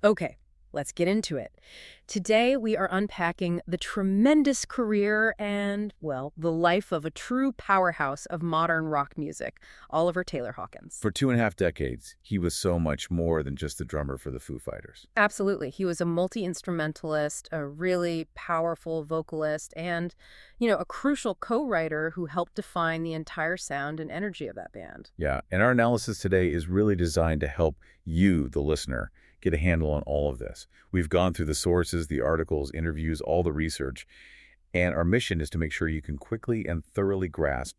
Okay, let's get into it. Today, we are unpacking the tremendous career and, well, the life of a true powerhouse of modern rock music, Oliver Taylor Hawkins. For 2.5 decades, he was so much more than just the drummer for the Foo Fighters. Absolutely. He was a multi-instrumentalist, a really powerful vocalist, and, a crucial co-writer who helped define the entire sound and energy of that band. Yeah, and our analysis today is really designed to help you, the listener, get a handle on all of this. We've gone through the sources, the articles, interviews, all the research, and our mission is to make sure you can quickly and thoroughly grasp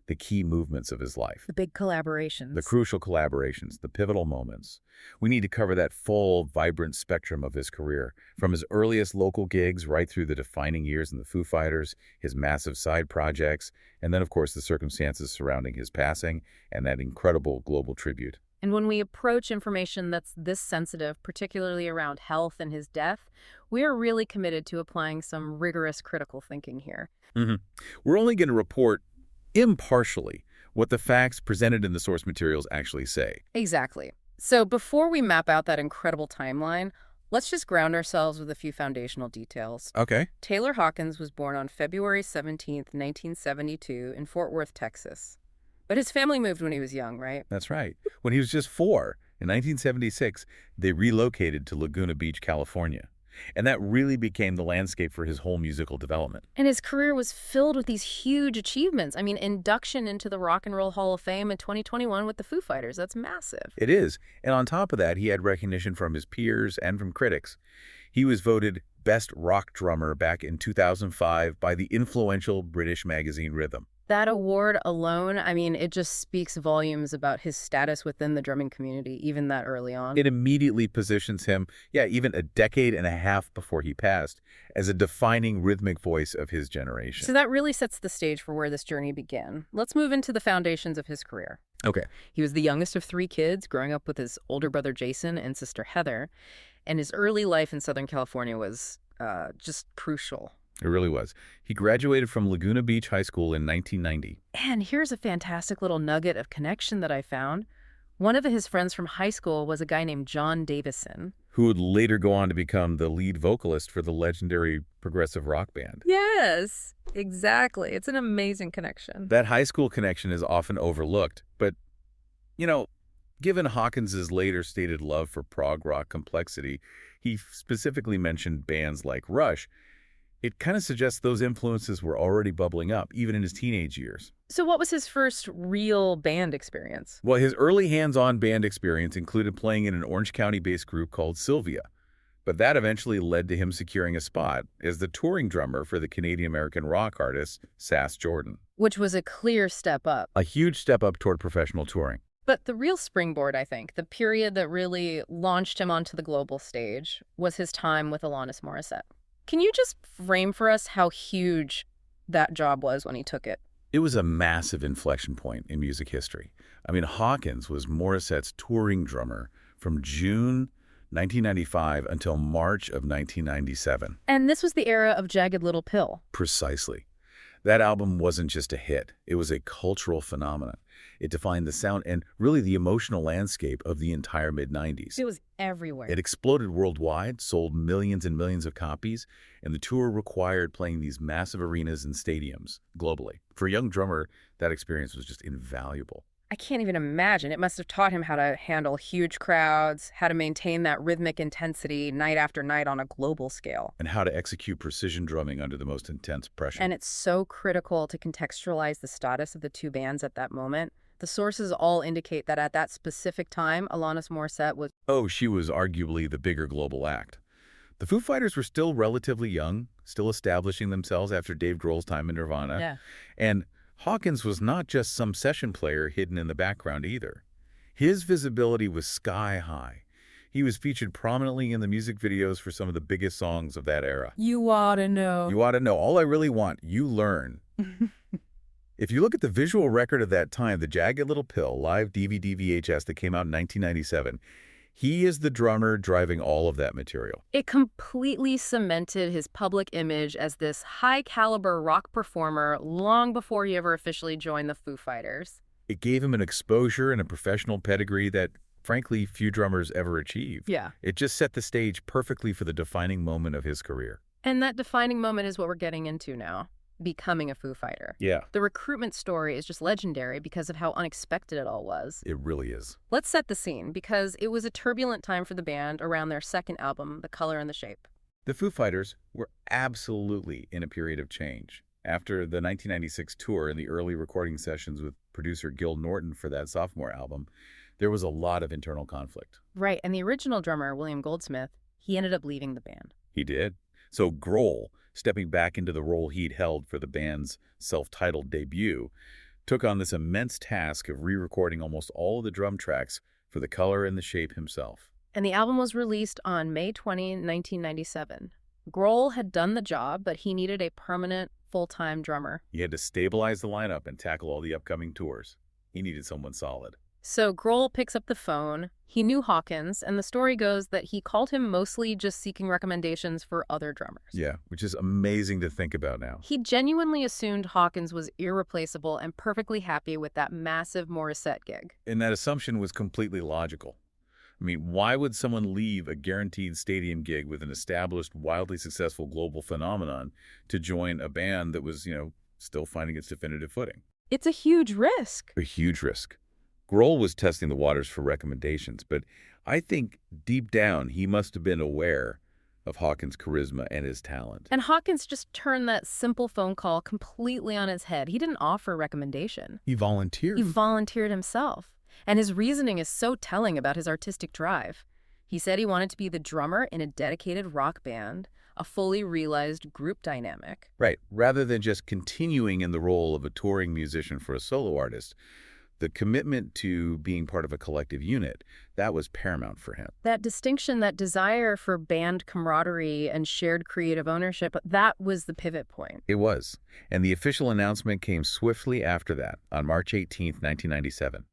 the key movements of his life. The big collaborations. The crucial collaborations, the pivotal moments. We need to cover that full, vibrant spectrum of his career, from his earliest local gigs right through the defining years in the Foo Fighters, his massive side projects, and then, of course, the circumstances surrounding his passing and that incredible global tribute. And when we approach information that's this sensitive, particularly around health and his death, we are really committed to applying some rigorous critical thinking here. hmm We're only going to report impartially what the facts presented in the source materials actually say. Exactly. So before we map out that incredible timeline, let's just ground ourselves with a few foundational details. Okay. Taylor Hawkins was born on February 17th, 1972 in Fort Worth, Texas. But his family moved when he was young, right? That's right. When he was just 4, in 1976, they relocated to Laguna Beach, California. And that really became the landscape for his whole musical development. And his career was filled with these huge achievements. I mean, induction into the Rock and Roll Hall of Fame in 2021 with the Foo Fighters. That's massive. It is. And on top of that, he had recognition from his peers and from critics. He was voted Best Rock Drummer back in 2005 by the influential British magazine Rhythm. That award alone, I mean, it just speaks volumes about his status within the drumming community, even that early on. It immediately positions him, even a decade and a half before he passed, as a defining rhythmic voice of his generation. So that really sets the stage for where this journey began. Let's move into the foundations of his career. Okay. He was the youngest of 3 kids, growing up with his older brother Jason and sister Heather, and his early life in Southern California was just crucial. It really was. He graduated from Laguna Beach High School in 1990. And here's a fantastic little nugget of connection that I found. One of his friends from high school was a guy named John Davison, Who would later go on to become the lead vocalist for the legendary progressive rock band. Yes, exactly. It's an amazing connection. That high school connection is often overlooked, but, given Hawkins's later stated love for prog rock complexity, he specifically mentioned bands like Rush. It kind of suggests those influences were already bubbling up, even in his teenage years. So what was his first real band experience? Well, his early hands-on band experience included playing in an Orange County-based group called Sylvia. But that eventually led to him securing a spot as the touring drummer for the Canadian-American rock artist Sass Jordan. Which was a clear step up. A huge step up toward professional touring. But the real springboard, I think, the period that really launched him onto the global stage, was his time with Alanis Morissette. Can you just frame for us how huge that job was when he took it? It was a massive inflection point in music history. I mean, Hawkins was Morissette's touring drummer from June 1995 until March of 1997. And this was the era of Jagged Little Pill. Precisely. That album wasn't just a hit. It was a cultural phenomenon. It defined the sound and really the emotional landscape of the entire mid-90s. It was everywhere. It exploded worldwide, sold millions and millions of copies, and the tour required playing these massive arenas and stadiums globally. For a young drummer, that experience was just invaluable. I can't even imagine. It must have taught him how to handle huge crowds, how to maintain that rhythmic intensity night after night on a global scale. And how to execute precision drumming under the most intense pressure. And it's so critical to contextualize the status of the two bands at that moment. The sources all indicate that at that specific time, Alanis Morissette was... Oh, she was arguably the bigger global act. The Foo Fighters were still relatively young, still establishing themselves after Dave Grohl's time in Nirvana. Yeah. And Hawkins was not just some session player hidden in the background either. His visibility was sky high. He was featured prominently in the music videos for some of the biggest songs of that era. You ought to know. You ought to know. All I really want, you learn. If you look at the visual record of that time, the Jagged Little Pill live DVD VHS that came out in 1997, he is the drummer driving all of that material. It completely cemented his public image as this high-caliber rock performer long before he ever officially joined the Foo Fighters. It gave him an exposure and a professional pedigree that frankly, few drummers ever achieved. Yeah. It just set the stage perfectly for the defining moment of his career. And that defining moment is what we're getting into now, becoming a Foo Fighter. Yeah, The recruitment story is just legendary because of how unexpected it all was. it really is. Let's set the scene, because it was a turbulent time for the band around their second album, The Color and the Shape. The Foo Fighters were absolutely in a period of change. After the 1996 tour and the early recording sessions with producer Gil Norton for that sophomore album, there was a lot of internal conflict. Right, and the original drummer, William Goldsmith, he ended up leaving the band. He did. So Grohl, stepping back into the role he'd held for the band's self-titled debut, took on this immense task of re-recording almost all of the drum tracks for The Color and the Shape himself. And the album was released on May 20, 1997. Grohl had done the job, but he needed a permanent, full-time drummer. He had to stabilize the lineup and tackle all the upcoming tours. He needed someone solid. So Grohl picks up the phone. He knew Hawkins, and the story goes that he called him mostly just seeking recommendations for other drummers. Yeah, which is amazing to think about now. He genuinely assumed Hawkins was irreplaceable and perfectly happy with that massive Morissette gig. And that assumption was completely logical. I mean, why would someone leave a guaranteed stadium gig with an established, wildly successful global phenomenon to join a band that was, still finding its definitive footing? It's a huge risk. A huge risk. Grohl was testing the waters for recommendations, but I think deep down he must have been aware of Hawkins' charisma and his talent. And Hawkins just turned that simple phone call completely on its head. He didn't offer a recommendation. He volunteered. He volunteered himself. And his reasoning is so telling about his artistic drive. He said he wanted to be the drummer in a dedicated rock band, a fully realized group dynamic. Right. Rather than just continuing in the role of a touring musician for a solo artist, the commitment to being part of a collective unit, that was paramount for him. That distinction, that desire for band camaraderie and shared creative ownership, that was the pivot point. It was. And the official announcement came swiftly after that, on March 18, 1997.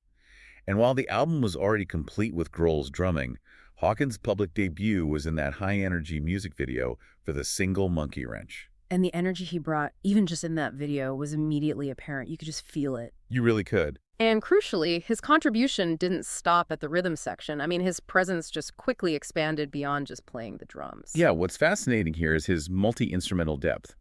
And while the album was already complete with Grohl's drumming, Hawkins' public debut was in that high-energy music video for the single Monkey Wrench. And the energy he brought, even just in that video, was immediately apparent. You could just feel it. You really could. And crucially, his contribution didn't stop at the rhythm section. I mean, his presence just quickly expanded beyond just playing the drums. Yeah, what's fascinating here is his multi-instrumental depth.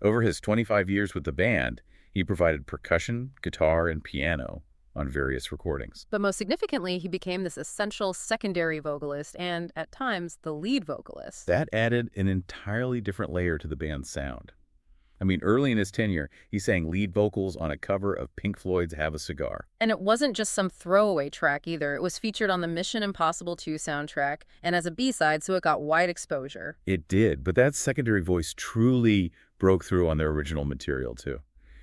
Over his 25 years with the band, he provided percussion, guitar, and piano on various recordings. But most significantly, he became this essential secondary vocalist and, at times, the lead vocalist. That added an entirely different layer to the band's sound. I mean, early in his tenure, he sang lead vocals on a cover of Pink Floyd's Have a Cigar. And it wasn't just some throwaway track either. It was featured on the Mission Impossible 2 soundtrack and as a B-side, so it got wide exposure. It did, but that secondary voice truly broke through on their original material, too.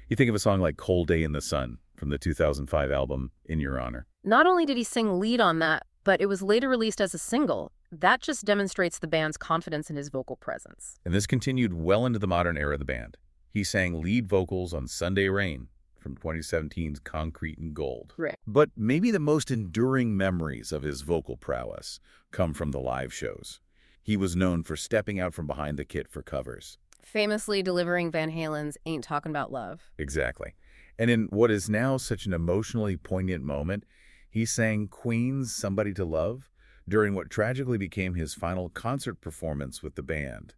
You think of a song like Cold Day in the Sun from the 2005 album In Your Honor. Not only did he sing lead on that, but it was later released as a single. That just demonstrates the band's confidence in his vocal presence. And this continued well into the modern era of the band. He sang lead vocals on Sunday Rain from 2017's Concrete and Gold. Right. But maybe the most enduring memories of his vocal prowess come from the live shows. He was known for stepping out from behind the kit for covers. Famously delivering Van Halen's Ain't Talking About Love. Exactly. And in what is now such an emotionally poignant moment, he sang Queen's Somebody to Love during what tragically became his final concert performance with the band.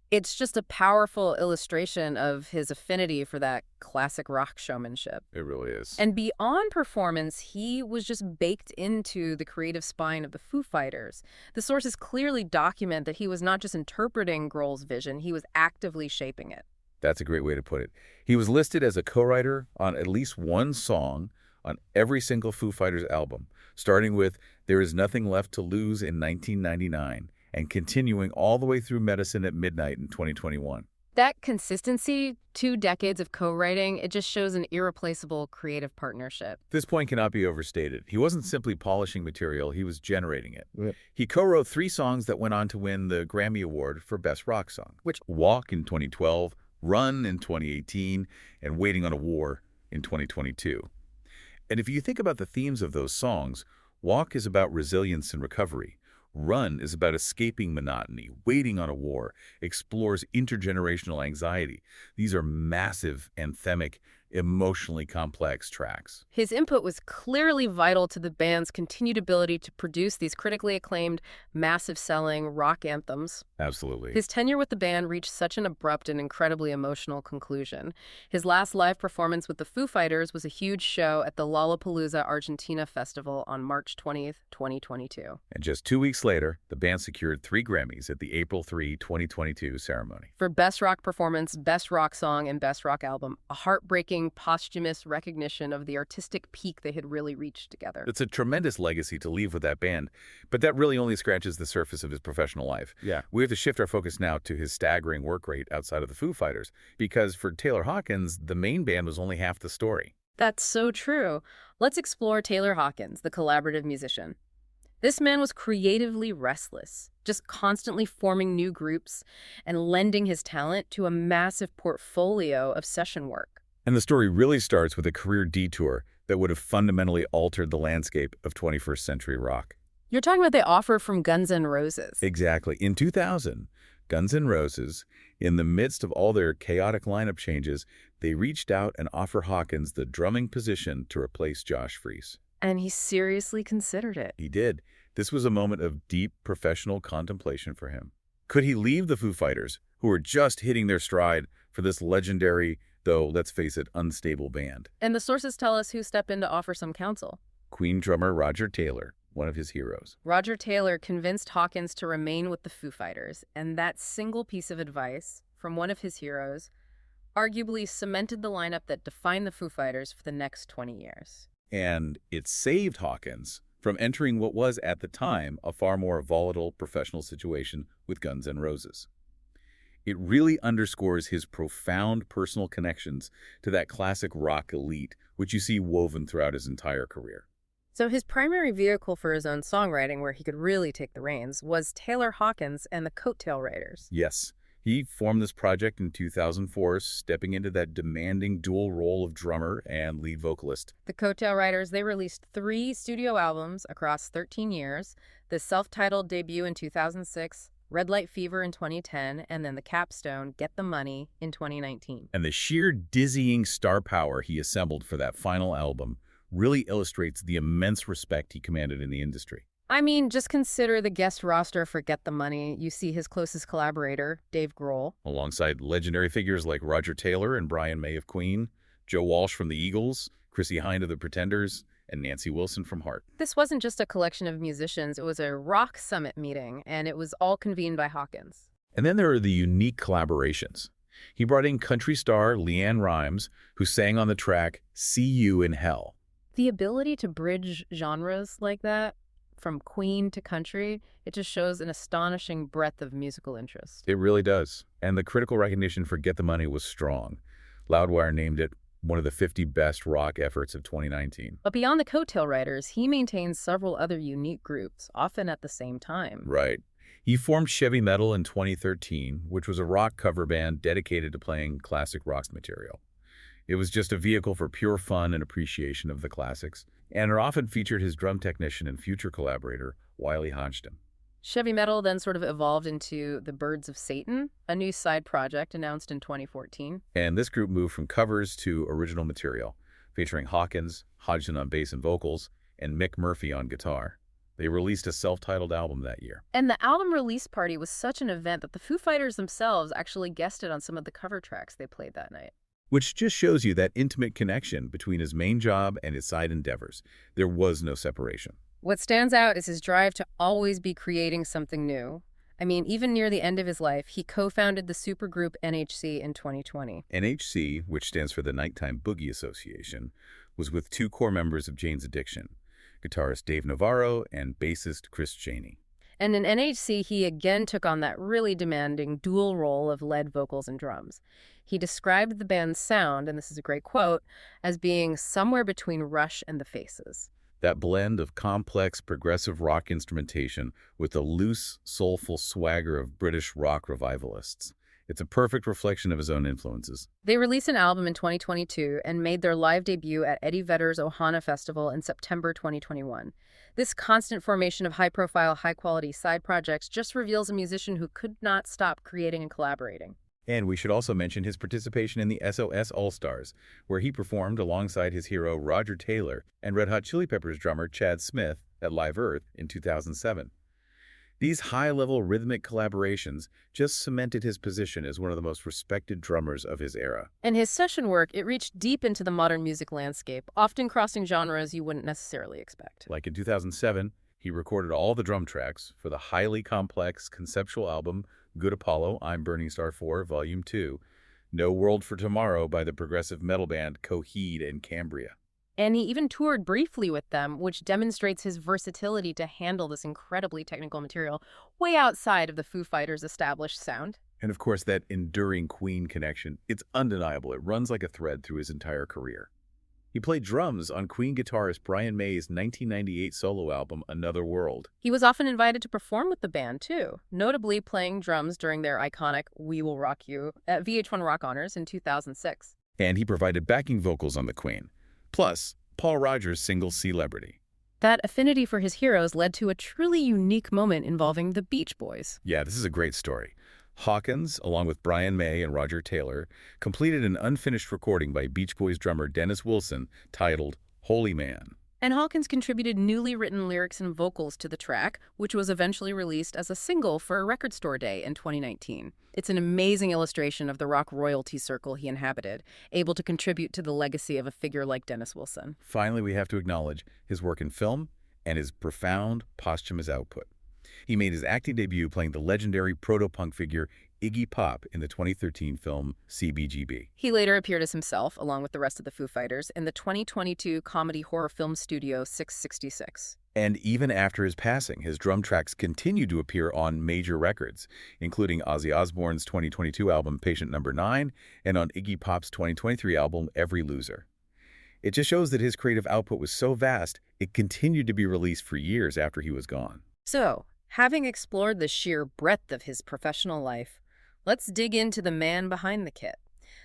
It's just a powerful illustration of his affinity for that classic rock showmanship. It really is. And beyond performance, he was just baked into the creative spine of the Foo Fighters. The sources clearly document that he was not just interpreting Grohl's vision, he was actively shaping it. That's a great way to put it. He was listed as a co-writer on at least one song on every single Foo Fighters album, starting with There Is Nothing Left to Lose in 1999 and continuing all the way through Medicine at Midnight in 2021. That consistency, 2 decades of co-writing, it just shows an irreplaceable creative partnership. This point cannot be overstated. He wasn't simply polishing material, he was generating it. Yep. He co-wrote 3 songs that went on to win the Grammy Award for Best Rock Song, which Walk in 2012, Run in 2018, and Waiting on a War in 2022. And if you think about the themes of those songs, Walk is about resilience and recovery. Run is about escaping monotony. Waiting on a War explores intergenerational anxiety. These are massive, anthemic, emotionally complex tracks. His input was clearly vital to the band's continued ability to produce these critically acclaimed, massive-selling rock anthems. Absolutely. His tenure with the band reached such an abrupt and incredibly emotional conclusion. His last live performance with the Foo Fighters was a huge show at the Lollapalooza Argentina Festival on March 20th, 2022. And just 2 weeks later, the band secured 3 Grammys at the April 3, 2022 ceremony. For Best Rock Performance, Best Rock Song, and Best Rock Album, a heartbreaking, posthumous recognition of the artistic peak they had really reached together. It's a tremendous legacy to leave with that band, but that really only scratches the surface of his professional life. Yeah. We have to shift our focus now to his staggering work rate outside of the Foo Fighters, because for Taylor Hawkins, the main band was only half the story. That's so true. Let's explore Taylor Hawkins, the collaborative musician. This man was creatively restless, just constantly forming new groups and lending his talent to a massive portfolio of session work. And the story really starts with a career detour that would have fundamentally altered the landscape of 21st century rock. You're talking about the offer from Guns N' Roses. Exactly. In 2000, Guns N' Roses, in the midst of all their chaotic lineup changes, they reached out and offered Hawkins the drumming position to replace Josh Freese. And he seriously considered it. He did. This was a moment of deep professional contemplation for him. Could he leave the Foo Fighters, who were just hitting their stride, for this legendary, though, let's face it, unstable band? And the sources tell us who stepped in to offer some counsel. Queen drummer Roger Taylor, one of his heroes. Roger Taylor convinced Hawkins to remain with the Foo Fighters, and that single piece of advice from one of his heroes arguably cemented the lineup that defined the Foo Fighters for the next 20 years. And it saved Hawkins from entering what was, at the time, a far more volatile professional situation with Guns N' Roses. It really underscores his profound personal connections to that classic rock elite, which you see woven throughout his entire career. So his primary vehicle for his own songwriting, where he could really take the reins, was Taylor Hawkins and the Coattail Riders. Yes, he formed this project in 2004, stepping into that demanding dual role of drummer and lead vocalist. The Coattail Riders, they released 3 studio albums across 13 years, the self-titled debut in 2006, Red Light Fever in 2010, and then the capstone, Get the Money, in 2019. And the sheer dizzying star power he assembled for that final album really illustrates the immense respect he commanded in the industry. I mean, just consider the guest roster for Get the Money. You see his closest collaborator, Dave Grohl. Alongside legendary figures like Roger Taylor and Brian May of Queen, Joe Walsh from the Eagles, Chrissie Hynde of the Pretenders, and Nancy Wilson from Heart. This wasn't just a collection of musicians. It was a rock summit meeting, and it was all convened by Hawkins. And then there are the unique collaborations. He brought in country star Leanne Rimes, who sang on the track See You in Hell. The ability to bridge genres like that, from Queen to country, it just shows an astonishing breadth of musical interest. It really does. And the critical recognition for Get the Money was strong. Loudwire named it one of the 50 best rock efforts of 2019. But beyond the Coattail Riders, he maintains several other unique groups, often at the same time. Right. He formed Chevy Metal in 2013, which was a rock cover band dedicated to playing classic rock material. It was just a vehicle for pure fun and appreciation of the classics, and it often featured his drum technician and future collaborator, Wiley Hodgson. Chevy Metal then sort of evolved into the Birds of Satan, a new side project announced in 2014. And this group moved from covers to original material, featuring Hawkins, Hodgson on bass and vocals, and Mick Murphy on guitar. They released a self-titled album that year. And the album release party was such an event that the Foo Fighters themselves actually guested on some of the cover tracks they played that night. Which just shows you that intimate connection between his main job and his side endeavors. There was no separation. What stands out is his drive to always be creating something new. I mean, even near the end of his life, he co-founded the supergroup NHC in 2020. NHC, which stands for the Nighttime Boogie Association, was with 2 core members of Jane's Addiction, guitarist Dave Navarro and bassist Chris Chaney. And in NHC, he again took on that really demanding dual role of lead vocals and drums. He described the band's sound, and this is a great quote, as being somewhere between Rush and the Faces. That blend of complex progressive rock instrumentation with the loose, soulful swagger of British rock revivalists. It's a perfect reflection of his own influences. They released an album in 2022 and made their live debut at Eddie Vedder's Ohana Festival in September 2021. This constant formation of high-profile, high-quality side projects just reveals a musician who could not stop creating and collaborating. And we should also mention his participation in the SOS All-Stars, where he performed alongside his hero Roger Taylor and Red Hot Chili Peppers drummer Chad Smith at Live Earth in 2007. These high-level rhythmic collaborations just cemented his position as one of the most respected drummers of his era. And his session work, it reached deep into the modern music landscape, often crossing genres you wouldn't necessarily expect. Like in 2007, he recorded all the drum tracks for the highly complex conceptual album Good Apollo, I'm Burning Star 4, Volume 2, No World for Tomorrow by the progressive metal band Coheed and Cambria. And he even toured briefly with them, which demonstrates his versatility to handle this incredibly technical material way outside of the Foo Fighters' established sound. And of course, that enduring Queen connection, it's undeniable. It runs like a thread through his entire career. He played drums on Queen guitarist Brian May's 1998 solo album, Another World. He was often invited to perform with the band, too, notably playing drums during their iconic We Will Rock You at VH1 Rock Honors in 2006. And he provided backing vocals on the Queen. Plus, Paul Rodgers' single Celebrity. That affinity for his heroes led to a truly unique moment involving the Beach Boys. Yeah, this is a great story. Hawkins, along with Brian May and Roger Taylor, completed an unfinished recording by Beach Boys drummer Dennis Wilson titled Holy Man. And Hawkins contributed newly written lyrics and vocals to the track, which was eventually released as a single for a record store day in 2019. It's an amazing illustration of the rock royalty circle he inhabited, able to contribute to the legacy of a figure like Dennis Wilson. Finally, we have to acknowledge his work in film and his profound posthumous output. He made his acting debut playing the legendary proto-punk figure Iggy Pop in the 2013 film CBGB. He later appeared as himself, along with the rest of the Foo Fighters, in the 2022 comedy horror film studio 666. And even after his passing, his drum tracks continued to appear on major records, including Ozzy Osbourne's 2022 album Patient Number 9 and on Iggy Pop's 2023 album Every Loser. It just shows that his creative output was so vast, it continued to be released for years after he was gone. So, having explored the sheer breadth of his professional life, let's dig into the man behind the kit.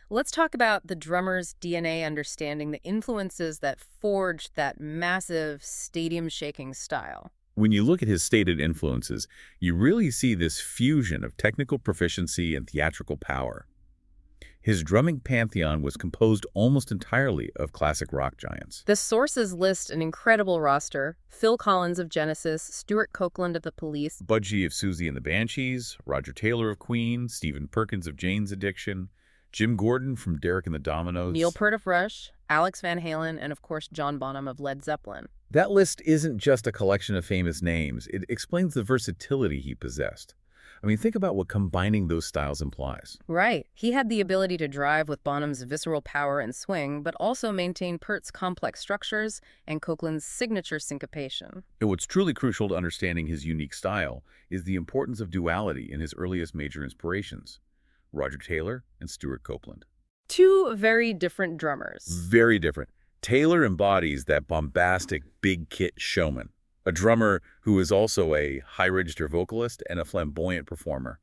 Let's talk about the drummer's DNA understanding the influences that forged that massive, stadium-shaking style. When you look at his stated influences, you really see this fusion of technical proficiency and theatrical power. His drumming pantheon was composed almost entirely of classic rock giants. The sources list an incredible roster: Phil Collins of Genesis, Stuart Copeland of The Police, Budgie of Susie and the Banshees, Roger Taylor of Queen, Stephen Perkins of Jane's Addiction, Jim Gordon from Derek and the Dominos, Neil Peart of Rush, Alex Van Halen, and of course John Bonham of Led Zeppelin. That list isn't just a collection of famous names. It explains the versatility he possessed. I mean, think about what combining those styles implies. Right. He had the ability to drive with Bonham's visceral power and swing, but also maintain Peart's complex structures and Copeland's signature syncopation. And what's truly crucial to understanding his unique style is the importance of duality in his earliest major inspirations, Roger Taylor and Stuart Copeland. Two very different drummers. Very different. Taylor embodies that bombastic, big-kit showman, a drummer who is also a high-register vocalist and a flamboyant performer.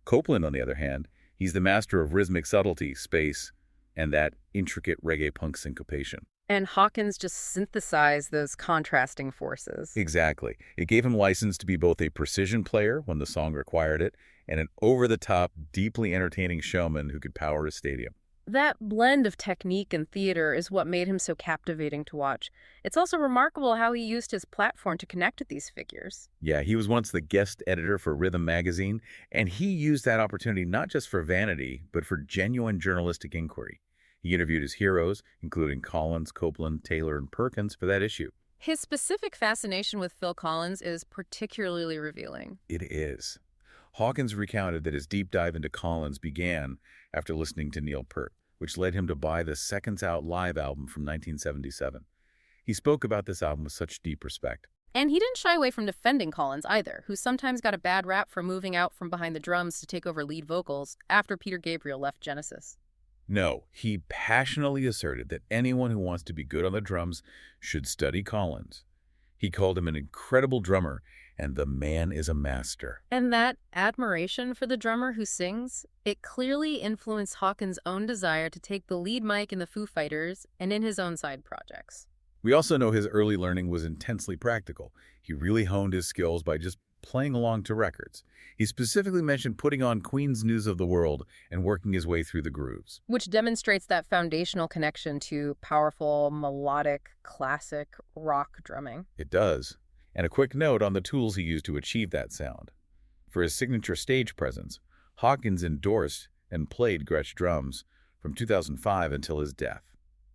Copeland, on the other hand, he's the master of rhythmic subtlety, space, and that intricate reggae punk syncopation. And Hawkins just synthesized those contrasting forces. Exactly. It gave him license to be both a precision player when the song required it and an over-the-top, deeply entertaining showman who could power a stadium. That blend of technique and theater is what made him so captivating to watch. It's also remarkable how he used his platform to connect with these figures. Yeah, he was once the guest editor for Rhythm magazine, and he used that opportunity not just for vanity, but for genuine journalistic inquiry. He interviewed his heroes, including Collins, Copeland, Taylor, and Perkins, for that issue. His specific fascination with Phil Collins is particularly revealing. It is. Hawkins recounted that his deep dive into Collins began after listening to Neil Peart, which led him to buy the Seconds Out live album from 1977. He spoke about this album with such deep respect. And he didn't shy away from defending Collins either, who sometimes got a bad rap for moving out from behind the drums to take over lead vocals after Peter Gabriel left Genesis. No, he passionately asserted that anyone who wants to be good on the drums should study Collins. He called him an incredible drummer, and the man is a master. And that admiration for the drummer who sings, it clearly influenced Hawkins' own desire to take the lead mic in the Foo Fighters and in his own side projects. We also know his early learning was intensely practical. He really honed his skills by just playing along to records. He specifically mentioned putting on Queen's News of the World and working his way through the grooves. Which demonstrates that foundational connection to powerful, melodic, classic rock drumming. It does. And a quick note on the tools he used to achieve that sound. For his signature stage presence, Hawkins endorsed and played Gretsch drums from 2005 until his death.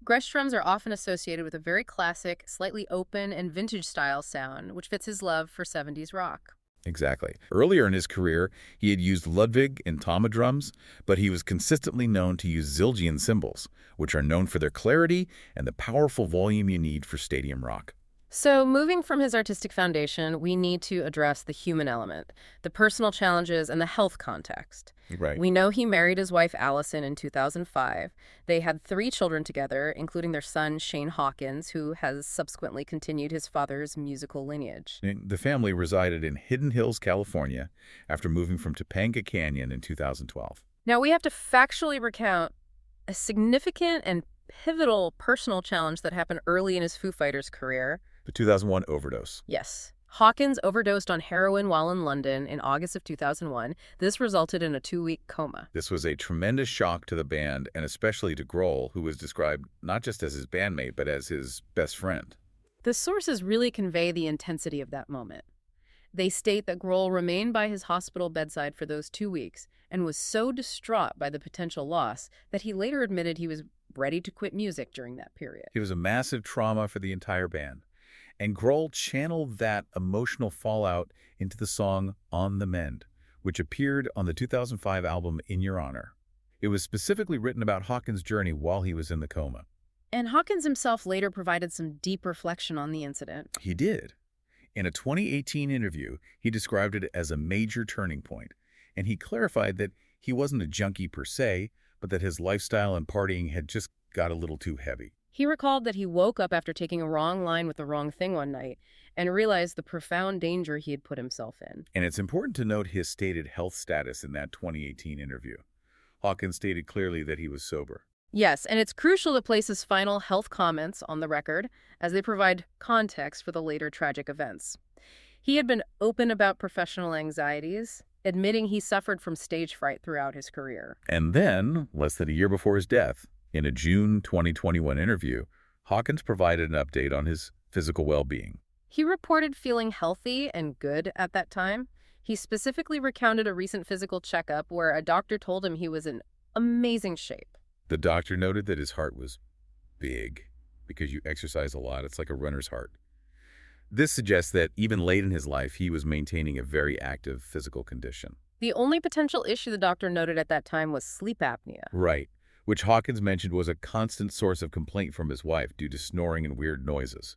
Gretsch drums are often associated with a very classic, slightly open and vintage-style sound, which fits his love for 70s rock. Exactly. Earlier in his career, he had used Ludwig and Tama drums, but he was consistently known to use Zildjian cymbals, which are known for their clarity and the powerful volume you need for stadium rock. So, moving from his artistic foundation, we need to address the human element, the personal challenges, and the health context. Right. We know he married his wife Allison in 2005. They had 3 children together, including their son Shane Hawkins, who has subsequently continued his father's musical lineage. The family resided in Hidden Hills, California, after moving from Topanga Canyon in 2012. Now, we have to factually recount a significant and pivotal personal challenge that happened early in his Foo Fighters career. The 2001 overdose. Yes. Hawkins overdosed on heroin while in London in August of 2001. This resulted in a 2-week coma. This was a tremendous shock to the band, and especially to Grohl, who was described not just as his bandmate, but as his best friend. The sources really convey the intensity of that moment. They state that Grohl remained by his hospital bedside for those 2 weeks and was so distraught by the potential loss that he later admitted he was ready to quit music during that period. It was a massive trauma for the entire band. And Grohl channeled that emotional fallout into the song On the Mend, which appeared on the 2005 album In Your Honor. It was specifically written about Hawkins' journey while he was in the coma. And Hawkins himself later provided some deep reflection on the incident. He did. In a 2018 interview, he described it as a major turning point, and he clarified that he wasn't a junkie per se, but that his lifestyle and partying had just got a little too heavy. He recalled that he woke up after taking a wrong line with the wrong thing one night and realized the profound danger he had put himself in. And it's important to note his stated health status in that 2018 interview. Hawkins stated clearly that he was sober. Yes, and it's crucial to place his final health comments on the record as they provide context for the later tragic events. He had been open about professional anxieties, admitting he suffered from stage fright throughout his career. And then, less than a year before his death, in a June 2021 interview, Hawkins provided an update on his physical well-being. He reported feeling healthy and good at that time. He specifically recounted a recent physical checkup where a doctor told him he was in amazing shape. The doctor noted that his heart was big because you exercise a lot. It's like a runner's heart. This suggests that even late in his life, he was maintaining a very active physical condition. The only potential issue the doctor noted at that time was sleep apnea. Right, which Hawkins mentioned was a constant source of complaint from his wife due to snoring and weird noises.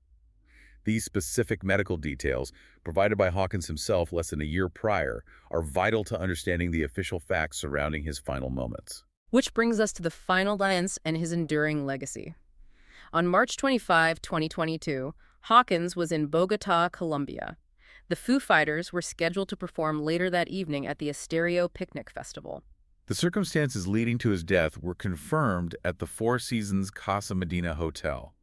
These specific medical details, provided by Hawkins himself less than a year prior, are vital to understanding the official facts surrounding his final moments. Which brings us to the final dance and his enduring legacy. On March 25, 2022, Hawkins was in Bogota, Colombia. The Foo Fighters were scheduled to perform later that evening at the Estéreo Picnic Festival. The circumstances leading to his death were confirmed at the Four Seasons Casa Medina Hotel.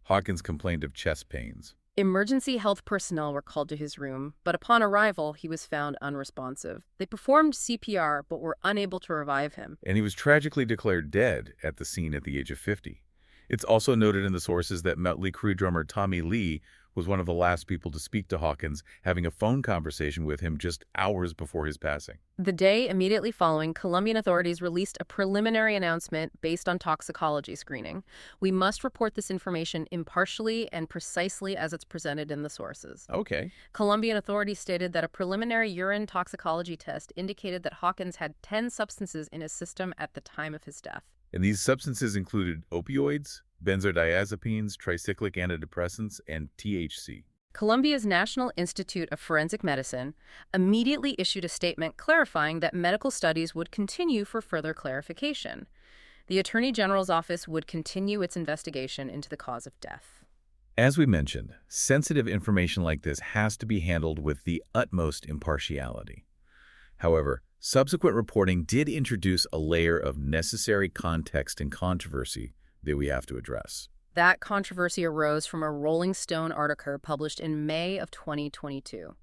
Hawkins complained of chest pains. Emergency health personnel were called to his room, but upon arrival, he was found unresponsive. They performed CPR, but were unable to revive him. And he was tragically declared dead at the scene at the age of 50. It's also noted in the sources that Mötley Crüe drummer Tommy Lee was one of the last people to speak to Hawkins, having a phone conversation with him just hours before his passing. The day immediately following, Colombian authorities released a preliminary announcement based on toxicology screening. We must report this information impartially and precisely as it's presented in the sources. Okay. Colombian authorities stated that a preliminary urine toxicology test indicated that Hawkins had 10 substances in his system at the time of his death. And these substances included opioids, benzodiazepines, tricyclic antidepressants, and THC. Colombia's National Institute of Forensic Medicine immediately issued a statement clarifying that medical studies would continue for further clarification. The Attorney General's office would continue its investigation into the cause of death. As we mentioned, sensitive information like this has to be handled with the utmost impartiality. However, subsequent reporting did introduce a layer of necessary context and controversy that we have to address. That controversy arose from a Rolling Stone article published in May of 2022.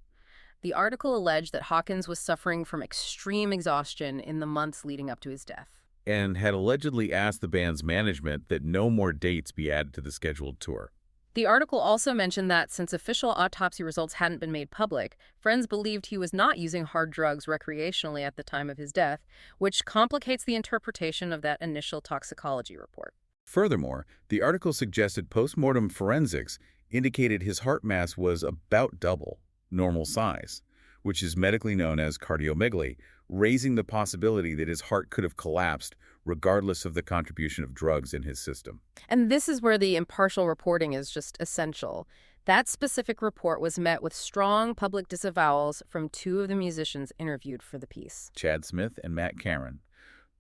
The article alleged that Hawkins was suffering from extreme exhaustion in the months leading up to his death. And had allegedly asked the band's management that no more dates be added to the scheduled tour. The article also mentioned that since official autopsy results hadn't been made public, friends believed he was not using hard drugs recreationally at the time of his death, which complicates the interpretation of that initial toxicology report. Furthermore, the article suggested postmortem forensics indicated his heart mass was about double normal size, which is medically known as cardiomegaly, raising the possibility that his heart could have collapsed regardless of the contribution of drugs in his system. And this is where the impartial reporting is just essential. That specific report was met with strong public disavowals from two of the musicians interviewed for the piece. Chad Smith and Matt Cameron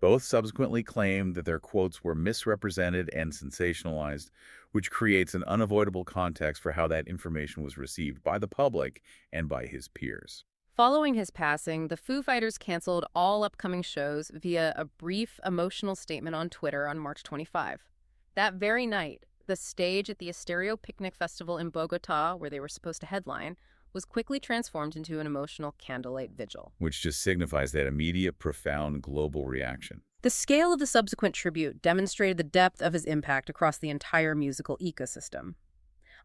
both subsequently claimed that their quotes were misrepresented and sensationalized, which creates an unavoidable context for how that information was received by the public and by his peers. Following his passing, the Foo Fighters canceled all upcoming shows via a brief emotional statement on Twitter on March 25. That very night, the stage at the Estéreo Picnic Festival in Bogotá, where they were supposed to headline, was quickly transformed into an emotional candlelight vigil. Which just signifies that immediate, profound global reaction. The scale of the subsequent tribute demonstrated the depth of his impact across the entire musical ecosystem.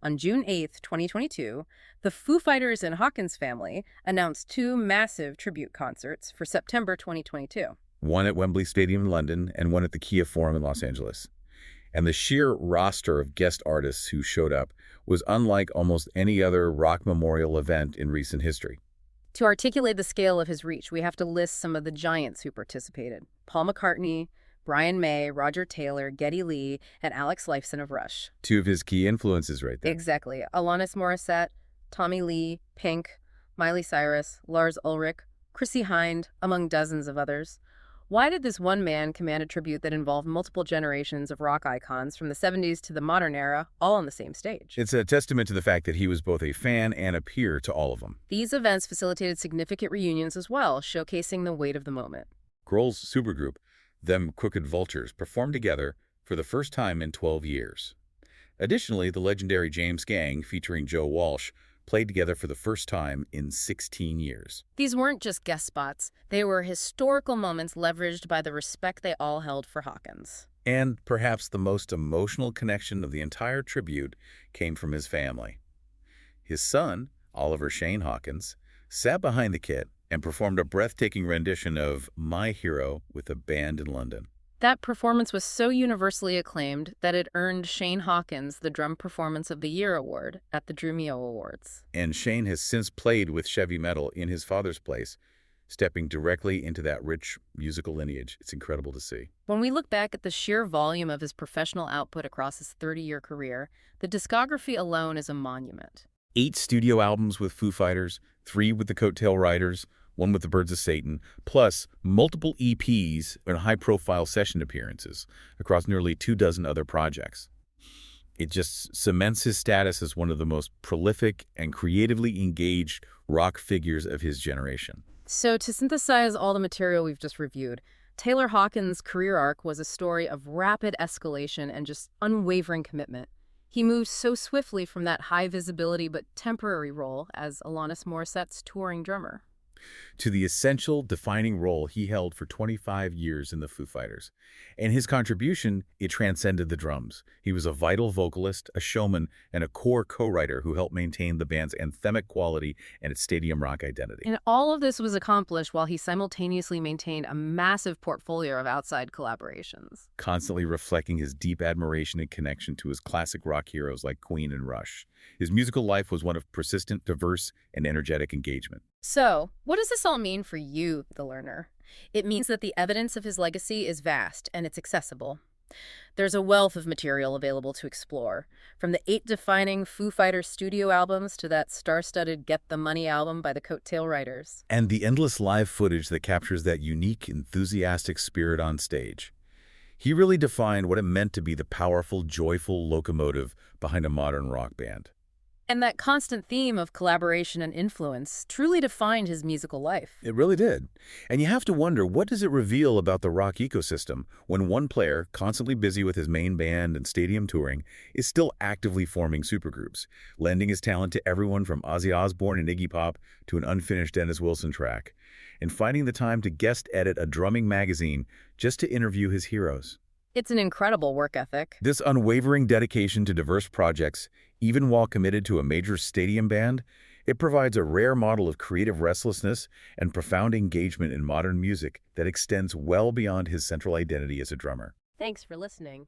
On June 8, 2022, the Foo Fighters and Hawkins family announced two massive tribute concerts for September 2022. One at Wembley Stadium in London and one at the Kia Forum in Los Angeles. And the sheer roster of guest artists who showed up was unlike almost any other rock memorial event in recent history. To articulate the scale of his reach, we have to list some of the giants who participated. Paul McCartney, Brian May, Roger Taylor, Geddy Lee, and Alex Lifeson of Rush. Two of his key influences right there. Exactly. Alanis Morissette, Tommy Lee, Pink, Miley Cyrus, Lars Ulrich, Chrissie Hynde, among dozens of others. Why did this one man command a tribute that involved multiple generations of rock icons from the 70s to the modern era, all on the same stage? It's a testament to the fact that he was both a fan and a peer to all of them. These events facilitated significant reunions as well, showcasing the weight of the moment. Grohl's supergroup, Them Crooked Vultures, performed together for the first time in 12 years. Additionally, the legendary James Gang, featuring Joe Walsh, played together for the first time in 16 years. These weren't just guest spots. They were historical moments leveraged by the respect they all held for Hawkins. And perhaps the most emotional connection of the entire tribute came from his family. His son, Oliver Shane Hawkins, sat behind the kit and performed a breathtaking rendition of My Hero with a band in London. That performance was so universally acclaimed that it earned Shane Hawkins the Drum Performance of the Year award at the Drumeo Awards. And Shane has since played with Chevy Metal in his father's place, stepping directly into that rich musical lineage. It's incredible to see. When we look back at the sheer volume of his professional output across his 30-year career, the discography alone is a monument. 8 studio albums with Foo Fighters, 3 with the Coattail Riders, 1 with the Birds of Satan, plus multiple EPs and high-profile session appearances across nearly 24 other projects. It just cements his status as one of the most prolific and creatively engaged rock figures of his generation. So to synthesize all the material we've just reviewed, Taylor Hawkins' career arc was a story of rapid escalation and just unwavering commitment. He moved so swiftly from that high-visibility but temporary role as Alanis Morissette's touring drummer to the essential defining role he held for 25 years in the Foo Fighters. And his contribution, it transcended the drums. He was a vital vocalist, a showman, and a core co-writer who helped maintain the band's anthemic quality and its stadium rock identity. And all of this was accomplished while he simultaneously maintained a massive portfolio of outside collaborations, constantly reflecting his deep admiration and connection to his classic rock heroes like Queen and Rush. His musical life was one of persistent, diverse, and energetic engagement. So, what does this all mean for you, the learner? It means that the evidence of his legacy is vast and it's accessible. There's a wealth of material available to explore, from the 8 defining Foo Fighters studio albums to that star-studded Get the Money album by the Coattail Riders. And the endless live footage that captures that unique, enthusiastic spirit on stage. He really defined what it meant to be the powerful, joyful locomotive behind a modern rock band. And that constant theme of collaboration and influence truly defined his musical life. It really did. And you have to wonder, what does it reveal about the rock ecosystem when one player, constantly busy with his main band and stadium touring, is still actively forming supergroups, lending his talent to everyone from Ozzy Osbourne and Iggy Pop to an unfinished Dennis Wilson track, and finding the time to guest edit a drumming magazine just to interview his heroes. It's an incredible work ethic. This unwavering dedication to diverse projects, even while committed to a major stadium band, it provides a rare model of creative restlessness and profound engagement in modern music that extends well beyond his central identity as a drummer. Thanks for listening.